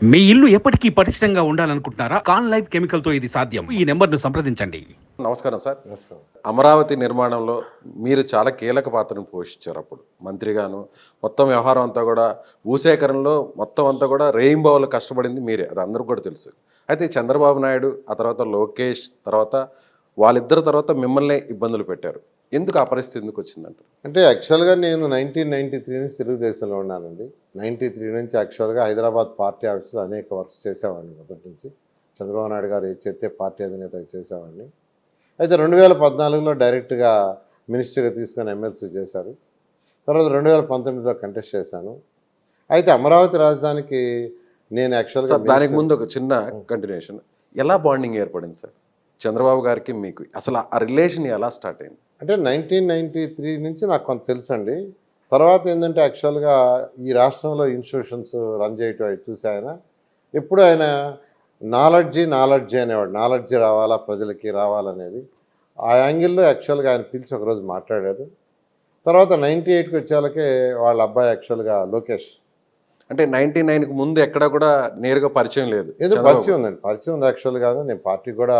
మీ ఇల్లు ఎప్పటికీ పటిష్టంగా ఉండాలనుకుంటున్నారా? కాన్ లైఫ్ కెమికల్ తో ఇది సాధ్యం. ఈ నెంబర్ను సంప్రదించండి. నమస్కారం సార్. నమస్కారం. అమరావతి నిర్మాణంలో మీరు చాలా కీలక పాత్రను పోషించారు. అప్పుడు మంత్రిగాను మొత్తం వ్యవహారం అంతా కూడా భూసేకరణలో మొత్తం అంతా కూడా రేయింబావులు కష్టపడింది మీరే, అది అందరికీ కూడా తెలుసు. అయితే చంద్రబాబు నాయుడు, ఆ తర్వాత లోకేష్, తర్వాత వాళ్ళిద్దరు తర్వాత మిమ్మల్ని ఇబ్బందులు పెట్టారు. ఎందుకు ఆ పరిస్థితి ఎందుకు వచ్చిందంటారు? అంటే యాక్చువల్గా నేను 1993 నుంచి తెలుగుదేశంలో ఉన్నానండి. 93 నుంచి యాక్చువల్గా హైదరాబాద్ పార్టీ ఆఫీసులో అనేక వర్క్స్ చేసేవాడిని మొదటి నుంచి. చంద్రబాబు నాయుడు గారు ఏది చెప్తే పార్టీ అధినేత చేసేవాడిని. అయితే 2014లో డైరెక్ట్గా మినిస్టర్గా తీసుకొని ఎమ్మెల్సీ చేశారు. తర్వాత 2019లో కంటెస్ట్ చేశాను. అయితే అమరావతి రాజధానికి నేను యాక్చువల్గా దానికి ముందు ఒక చిన్న కంటిన్యూషన్, ఎలా బాండింగ్ ఏర్పడింది సార్ చంద్రబాబు గారికి మీకు? అసలు ఆ రిలేషన్ ఎలా స్టార్ట్ అయింది? అంటే 1993 నుంచి నాకు కొంత తెలుసండి. తర్వాత ఏంటంటే యాక్చువల్గా ఈ రాష్ట్రంలో ఇన్స్టిట్యూషన్స్ రన్ చేయటం అవి చూసి ఎప్పుడు ఆయన నాలెడ్జీ అనేవాడు. నాలెడ్జీ రావాలా, ప్రజలకి రావాలనేది. ఆ యాంగిల్లో యాక్చువల్గా ఆయన పిలిచి ఒకరోజు మాట్లాడారు. తర్వాత 98కి వచ్చేళ్ళకే వాళ్ళ అబ్బాయి యాక్చువల్గా లోకేష్, అంటే 99కి ముందు ఎక్కడ కూడా నేరుగా పరిచయం లేదు? ఏదో పరిచయం ఉందండి, పరిచయం ఉంది యాక్చువల్గా. నేను పార్టీ కూడా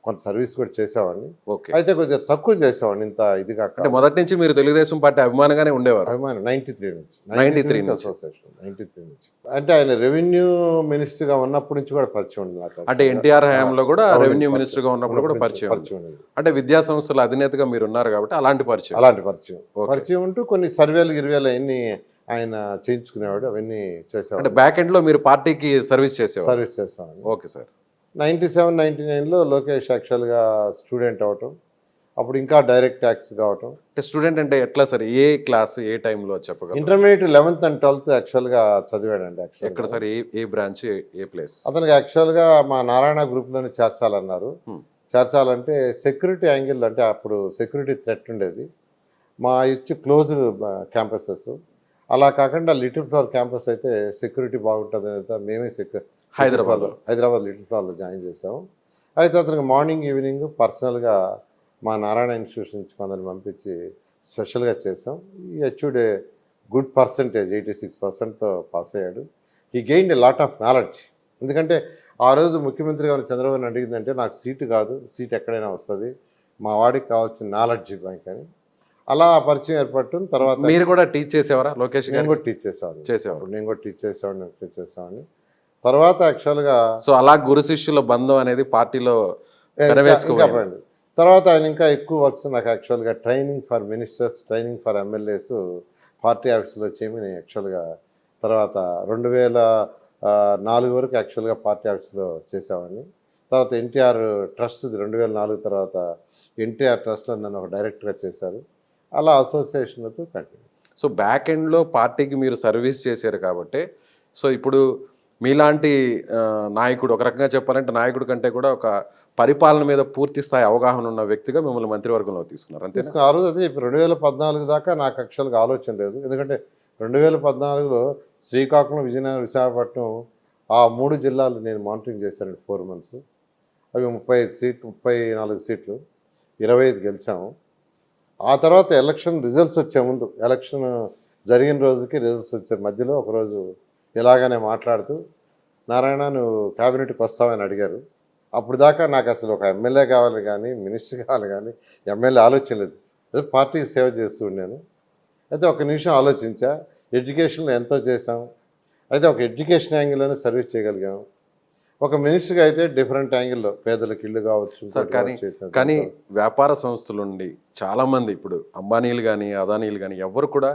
కొంత సర్వీస్ కూడా చేసేవాడిని. ఓకే. అయితే కొద్దిగా తక్కువ చేసేవాడిని, ఇంత ఇది కాక. అంటే మొదటి నుంచి మీరు తెలుగుదేశం పార్టీ అభిమానంగానే ఉండేవారు? అభిమానం 93 నుంచి 93 నుంచి అసోసియేషన్ 93 నుంచి. అంటే ఆయన రెవెన్యూ మినిస్టర్గా ఉన్నప్పటి నుంచి కూడా పరిచయం ఉంది నాకు. అంటే ఎన్టీఆర్ హయాంలో కూడా రెవెన్యూ మినిస్టర్ గా ఉన్నప్పుడు కూడా పరిచయం ఉంది. అంటే విద్యా సంస్థల అధినేతగా మీరు ఉన్నారు కాబట్టి అలాంటి పరిచయం ఉంటూ కొన్ని సర్వేలు గిరివేలు అవన్నీ ఆయన చేయించుకునేవాడు, అవన్నీ చేసేవాడు. అంటే బ్యాక్ ఎండ్ లో మీరు పార్టీకి సర్వీస్ చేసేవాడు. Okay sir. 97, 99లో లోకేష్ యాక్చువల్గా స్టూడెంట్ అవటం, అప్పుడు ఇంకా డైరెక్ట్ ట్యాక్స్ కావటం. అంటే స్టూడెంట్ అంటే ఎట్లా సార్? ఏ క్లాస్, ఏ టైంలో చెప్పగలరు? ఇంటర్మీడియట్ 11th and 12th యాక్చువల్గా చదివాడండి. ఎక్కడ సార్? ఏ బ్రాంచ్, ఏ ప్లేస్? అతనికి యాక్చువల్గా మా నారాయణ గ్రూప్లోనే చేర్చాలన్నారు. చేర్చాలంటే సెక్యూరిటీ యాంగిల్, అంటే అప్పుడు సెక్యూరిటీ థ్రెట్ ఉండేది. మా ఇచ్చి క్లోజ్డ్ క్యాంపసెస్, అలా కాకుండా లిటిల్ ఫ్లవర్ క్యాంపస్ అయితే సెక్యూరిటీ బాగుంటుంది అనేది మేమే హైదరాబాద్ లిటిల్ ఫ్లవర్లో జాయిన్ చేసాము. అయితే అతనికి మార్నింగ్ ఈవినింగ్ పర్సనల్గా మా నారాయణ ఇన్స్టిట్యూషన్ నుంచి కొందరిని పంపించి స్పెషల్గా చేసాం. He achieved a good percentage, 86%తో పాస్ అయ్యాడు. He gained a lot of knowledge. ఎందుకంటే ఆ రోజు ముఖ్యమంత్రి గారు చంద్రబాబు అడిగిందంటే నాకు సీటు కాదు, సీట్ ఎక్కడైనా వస్తుంది, మా వాడికి కావాల్సిన నాలెడ్జ్ బ్యాంక్ అని. అలా పరిచయం ఏర్పడటం. తర్వాత మీరు కూడా టీచ్ చేసేవారా లోకేష్? నేను కూడా టీచ్ చేసేవాడిని. తర్వాత యాక్చువల్గా సో అలా గురు శిష్యుల బంధం అనేది పార్టీలో తర్వాత ఆయన ఇంకా ఎక్కువ వర్క్స్ నాకు యాక్చువల్గా training for ministers, training for MLAs party ఆఫీస్లో చేయమని యాక్చువల్గా తర్వాత 2004 వరకు యాక్చువల్గా పార్టీ ఆఫీస్లో చేసేవాడిని. తర్వాత ఎన్టీఆర్ ట్రస్ట్ 2004 తర్వాత ఎన్టీఆర్ ట్రస్ట్లో నన్ను ఒక డైరెక్టర్గా చేశారు. అలా అసోసియేషన్తో కంటిన్యూ. సో బ్యాక్ ఎండ్లో పార్టీకి మీరు సర్వీస్ చేశారు కాబట్టి, సో ఇప్పుడు మీలాంటి నాయకుడు, ఒక రకంగా చెప్పాలంటే నాయకుడు కంటే కూడా ఒక పరిపాలన మీద పూర్తి స్థాయి అవగాహన ఉన్న వ్యక్తిగా మిమ్మల్ని మంత్రివర్గంలో తీసుకున్నారు అంతే? ఆ రోజు అదే 2014 దాకా నాకు యాక్చువల్గా ఆలోచన లేదు. ఎందుకంటే 2014లో శ్రీకాకుళం, విజయనగరం, విశాఖపట్నం ఆ 3 జిల్లాలు నేను మానిటరింగ్ చేశానండి 4 months. అవి 34 సీట్లు, 25 గెలిచాము. ఆ తర్వాత ఎలక్షన్ రిజల్ట్స్ వచ్చే ముందు, ఎలక్షన్ జరిగిన రోజుకి రిజల్ట్స్ వచ్చే మధ్యలో ఒకరోజు ఇలాగనే మాట్లాడుతూ, నారాయణ నువ్వు క్యాబినెట్కి వస్తావని అడిగారు. అప్పుడు దాకా నాకు అసలు ఒక ఎమ్మెల్యే కావాలి కానీ, మినిస్టర్ కావాలి కానీ, ఎమ్మెల్యే ఆలోచన లేదు. అదే పార్టీకి సేవ చేస్తూ ఉన్నాను. అయితే ఒక నిమిషం ఆలోచించా, ఎడ్యుకేషన్లో ఎంతో చేసాం, అయితే ఒక ఎడ్యుకేషన్ యాంగిల్లోనే సర్వీస్ చేయగలిగాము. ఒక మినిస్టర్గా అయితే డిఫరెంట్ యాంగిల్లో పేదలకు ఇల్లు కావచ్చు. కానీ వ్యాపార సంస్థల నుండి చాలామంది, ఇప్పుడు అంబానీలు కానీ అదానీలు కానీ ఎవరు కూడా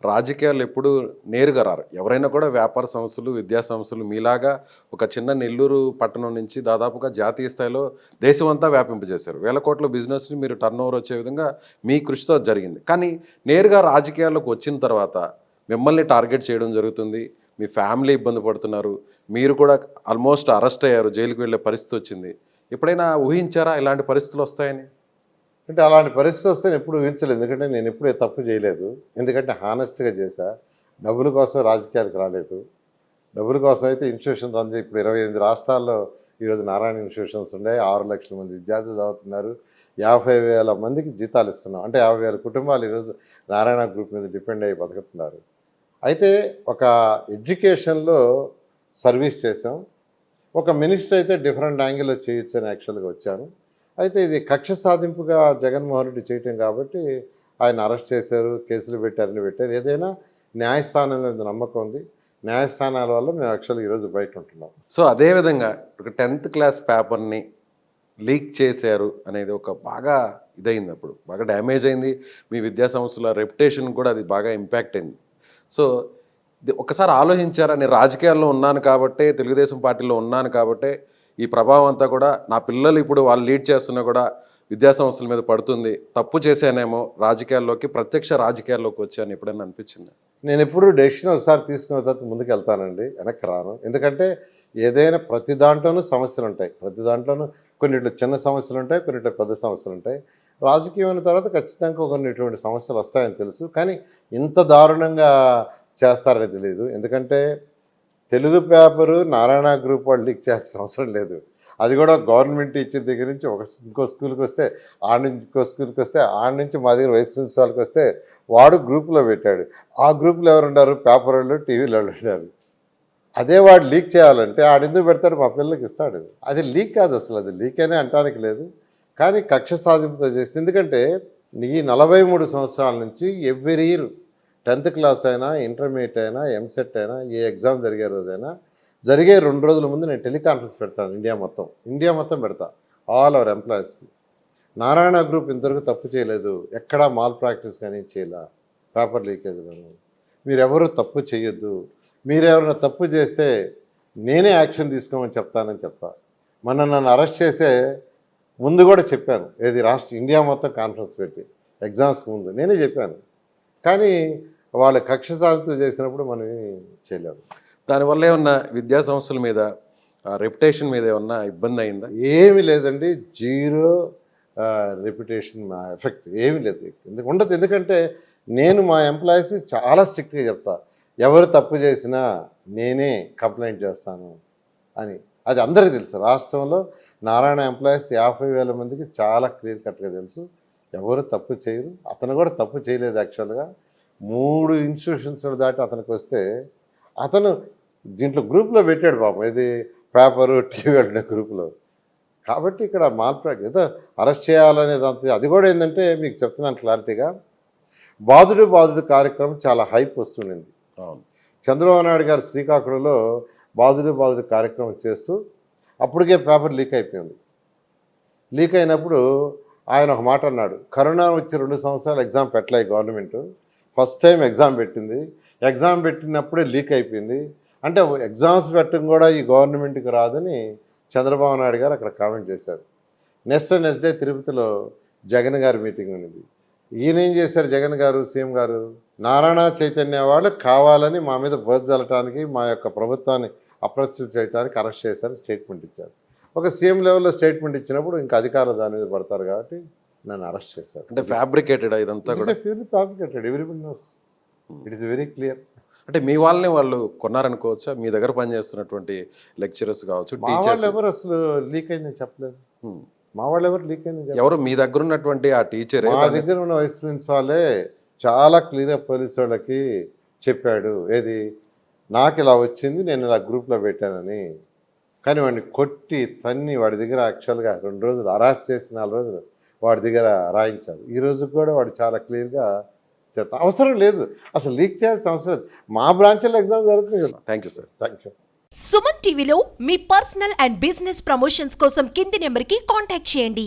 రాజకీయాలు ఎప్పుడు నేరుగా రారు. ఎవరైనా కూడా వ్యాపార సంస్థలు, విద్యా సంస్థలు మీలాగా ఒక చిన్న నెల్లూరు పట్టణం నుంచి దాదాపుగా జాతీయ స్థాయిలో దేశమంతా వ్యాపింపజేశారు. 1000 కోట్ల బిజినెస్ని మీరు టర్న్ ఓవర్ వచ్చే విధంగా మీ కృషితో జరిగింది. కానీ నేరుగా రాజకీయాల్లోకి వచ్చిన తర్వాత మిమ్మల్ని టార్గెట్ చేయడం జరుగుతుంది, మీ ఫ్యామిలీ ఇబ్బంది పడుతున్నారు, మీరు కూడా ఆల్మోస్ట్ అరెస్ట్ అయ్యారు, జైలుకి వెళ్ళే పరిస్థితి వచ్చింది. ఎప్పుడైనా ఊహించారా ఇలాంటి పరిస్థితులు వస్తాయని? అంటే అలాంటి పరిస్థితి వస్తే నేను ఎప్పుడు ఊహించలేదు. ఎందుకంటే నేను ఎప్పుడు తప్పు చేయలేదు. ఎందుకంటే హానెస్ట్గా చేశా. డబ్బుల కోసం రాజకీయాలకు రాలేదు. డబ్బుల కోసం అయితే ఇన్స్టిట్యూషన్ రన్ ఇప్పుడు 28 రాష్ట్రాల్లో ఈరోజు నారాయణ ఇన్స్టిట్యూషన్స్ ఉన్నాయి. 6 లక్షల మంది విద్యార్థులు చదువుతున్నారు. 50,000 మందికి జీతాలు ఇస్తున్నాం. అంటే 50,000 కుటుంబాలు ఈరోజు నారాయణ గ్రూప్ మీద డిపెండ్ అయ్యి బతుకుతున్నారు. అయితే ఒక ఎడ్యుకేషన్లో సర్వీస్ చేసాం. ఒక మినిస్టర్ అయితే డిఫరెంట్ యాంగిల్లో చేయొచ్చు అని యాక్చువల్గా వచ్చాను. అయితే ఇది కక్ష సాధింపుగా జగన్మోహన్ రెడ్డి చేయటం కాబట్టి ఆయన అరెస్ట్ చేశారు, కేసులు పెట్టారని పెట్టారు. ఏదైనా న్యాయస్థానం మీద నమ్మకం ఉంది. న్యాయస్థానాల వల్ల మేము యాక్చువల్గా ఈరోజు బయట ఉంటున్నాం. సో అదేవిధంగా ఒక 10th క్లాస్ పేపర్ని లీక్ చేశారు అనేది ఒక బాగా ఇదైంది, అప్పుడు బాగా డ్యామేజ్ అయింది. మీ విద్యా సంస్థల రెప్యుటేషన్ కూడా అది బాగా ఇంపాక్ట్ అయింది. సో ఒకసారి ఆలోచించారా, నేను రాజకీయాల్లో ఉన్నాను కాబట్టే, తెలుగుదేశం పార్టీలో ఉన్నాను కాబట్టే ఈ ప్రభావం అంతా కూడా నా పిల్లలు ఇప్పుడు వాళ్ళు లీడ్ చేస్తున్నా కూడా విద్యా సంస్థల మీద పడుతుంది, తప్పు చేశానేమో, రాజకీయాల్లోకి ప్రత్యక్ష రాజకీయాల్లోకి వచ్చాను ఎప్పుడైనా అనిపించింది? నేను ఎప్పుడు డెసిషన్ ఒకసారి తీసుకున్న తర్వాత ముందుకు వెళ్తానండి, వెనక్కి రాను. ఎందుకంటే ఏదైనా ప్రతి దాంట్లోనూ సమస్యలు ఉంటాయి, ప్రతి దాంట్లోనూ కొన్నిట్లో చిన్న సమస్యలు ఉంటాయి, కొన్నిట్లో పెద్ద సమస్యలు ఉంటాయి. రాజకీయం అయిన తర్వాత ఖచ్చితంగా కొన్ని ఇటువంటి సమస్యలు వస్తాయని తెలుసు, కానీ ఇంత దారుణంగా చేస్తారని తెలియదు. ఎందుకంటే తెలుగు పేపరు నారాయణ గ్రూప్ వాళ్ళు లీక్ చేయాల్సిన అవసరం లేదు. అది కూడా గవర్నమెంట్ ఇచ్చిన దగ్గర నుంచి ఇంకో స్కూల్కి వస్తే, ఆడ నుంచి ఇంకో స్కూల్కి వస్తే, ఆడ నుంచి మా దగ్గర వైస్ ప్రిన్సిపాల్కి వస్తే వాడు గ్రూప్లో పెట్టాడు. ఆ గ్రూప్లో ఎవరు ఉన్నారు? పేపర్ వాళ్ళు, టీవీలో వాళ్ళు ఉన్నారు. అదే వాడు లీక్ చేయాలంటే ఆడెందుకు పెడతాడు? మా పిల్లలకి ఇస్తాడు. అది లీక్ కాదు, అసలు అది లీక్ అనే అంటానికి లేదు. కానీ కక్ష సాధింపుతో చేసింది. ఎందుకంటే ఈ 43 సంవత్సరాల నుంచి ఎవ్రీ ఇయర్ 10th క్లాస్ అయినా, ఇంటర్మీడియట్ అయినా, ఎంసెట్ అయినా, ఏ ఎగ్జామ్ జరిగే రోజైనా జరిగే 2 రోజుల ముందు నేను టెలికాన్ఫరెన్స్ పెడతాను. ఇండియా మొత్తం పెడతా, ఆల్ అవర్ ఎంప్లాయీస్కి. నారాయణ గ్రూప్ ఇంతవరకు తప్పు చేయలేదు, ఎక్కడా మాల్ ప్రాక్టీస్ కానీ చేయలే, పేపర్ లీకేజ్ కానీ. మీరెవరూ తప్పు చేయొద్దు, మీరెవరైనా తప్పు చేస్తే నేనే యాక్షన్ తీసుకోమని చెప్తానని చెప్తా. నన్ను అరెస్ట్ చేసే ముందు కూడా చెప్పాను, ఏది ఇండియా మొత్తం కాన్ఫరెన్స్ పెట్టి ఎగ్జామ్స్కి ముందు నేనే చెప్పాను. కానీ వాళ్ళు కక్ష సాధింపు చేసినప్పుడు మనం చేయలేము. దానివల్ల ఏమన్నా విద్యా సంస్థల మీద, రెప్యుటేషన్ మీద ఏమన్నా ఇబ్బంది అయిందా? ఏమీ లేదండి, జీరో రెప్యుటేషన్ ఎఫెక్ట్ ఏమీ లేదు, ఉండదు. ఎందుకంటే నేను మా ఎంప్లాయీస్ చాలా స్ట్రిక్ట్గా చెప్తా, ఎవరు తప్పు చేసినా నేనే కంప్లైంట్ చేస్తాను అని. అది అందరికీ తెలుసు. రాష్ట్రంలో నారాయణ ఎంప్లాయీస్ 50,000 మందికి చాలా క్లియర్ కట్గా తెలుసు, ఎవరు తప్పు చేయరు. అతను కూడా తప్పు చేయలేదు. యాక్చువల్గా 3 ఇన్స్టిట్యూషన్స్ దాటి అతనికి వస్తే అతను దీంట్లో గ్రూప్లో పెట్టాడు పాపం, ఇది పేపరు, టీవీ అనే గ్రూప్లో. కాబట్టి ఇక్కడ ఏదో అరెస్ట్ చేయాలనేది అంతే. అది కూడా ఏంటంటే మీకు చెప్తున్నాను క్లారిటీగా, బాదుడు కార్యక్రమం చాలా హైప్ వస్తుండింది. చంద్రబాబు నాయుడు గారు శ్రీకాకుళంలో బాదుడు కార్యక్రమం చేస్తూ అప్పటికే పేపర్ లీక్ అయిపోయింది. లీక్ అయినప్పుడు ఆయన ఒక మాట అన్నాడు, కరోనా వచ్చి 2 సంవత్సరాలు ఎగ్జామ్ పెట్టలేదు గవర్నమెంట్, ఫస్ట్ టైం ఎగ్జామ్ పెట్టింది, ఎగ్జామ్ పెట్టినప్పుడే లీక్ అయిపోయింది, అంటే ఎగ్జామ్స్ పెట్టడం కూడా ఈ గవర్నమెంట్కి రాదని చంద్రబాబు నాయుడు గారు అక్కడ కామెంట్ చేశారు. నెక్స్ట్ డే తిరుపతిలో జగన్ గారి మీటింగ్ ఉన్నది. ఈయన ఏం చేశారు, జగన్ గారు, సీఎం గారు, నారాయణ చైతన్య వాళ్ళు కావాలని మా మీద బోధ జల్లటానికి, మా యొక్క ప్రభుత్వాన్ని అప్రతిష్ట చేయడానికి అరెస్ట్ చేశారు, స్టేట్మెంట్ ఇచ్చారు. ఒక సీఎం లెవెల్లో స్టేట్మెంట్ ఇచ్చినప్పుడు ఇంకా అధికారులు దాని మీద పడతారు కాబట్టి నన్ను అరెస్ట్ చేశారు. అంటే ఫ్యాబ్రికేటెడ్ ఇదంతా కూడా? Purely fabricated, everybody knows, it is very clear. అంటే మీ వాళ్ళని వాళ్ళు కొన్నారనుకోవచ్చా? మీ దగ్గర పనిచేస్తున్నటువంటి లెక్చరర్స్ కావచ్చు, టీచర్స్ ఎవరు అసలు లీక్ అయిందని చెప్పలేదు. మా వాళ్ళు ఎవరు లీక్ అయిందని ఎవరు? మీ దగ్గర ఉన్నటువంటి ఆ టీచర్, మా దగ్గర ఉన్న వైస్ ప్రిన్సిపాలే చాలా క్లియర్గా పోలీసు వాళ్ళకి చెప్పాడు, ఏది నాకు ఇలా వచ్చింది, నేను ఇలా గ్రూప్లో పెట్టానని. కానీ వాడిని కొట్టి తన్ని వాడి దగ్గర యాక్చువల్గా 2 రోజులు అరెస్ట్ చేసి 4 రోజులు వాడి దగ్గర రాయించారు. ఈ రోజు కూడా వాడు చాలా క్లియర్గా చెప్తా, అవసరం లేదు అసలు లీక్ చేయాల్సిన అవసరం లేదు. మా బ్రాంచ్లో ఎగ్జామ్ జరుగుతుంది కదా. Thank you sir. Thank you. Suman టీవీలో మీ పర్సనల్ అండ్ బిజినెస్ ప్రమోషన్స్ కోసం కింది నెంబర్కి కాంటాక్ట్ చేయండి.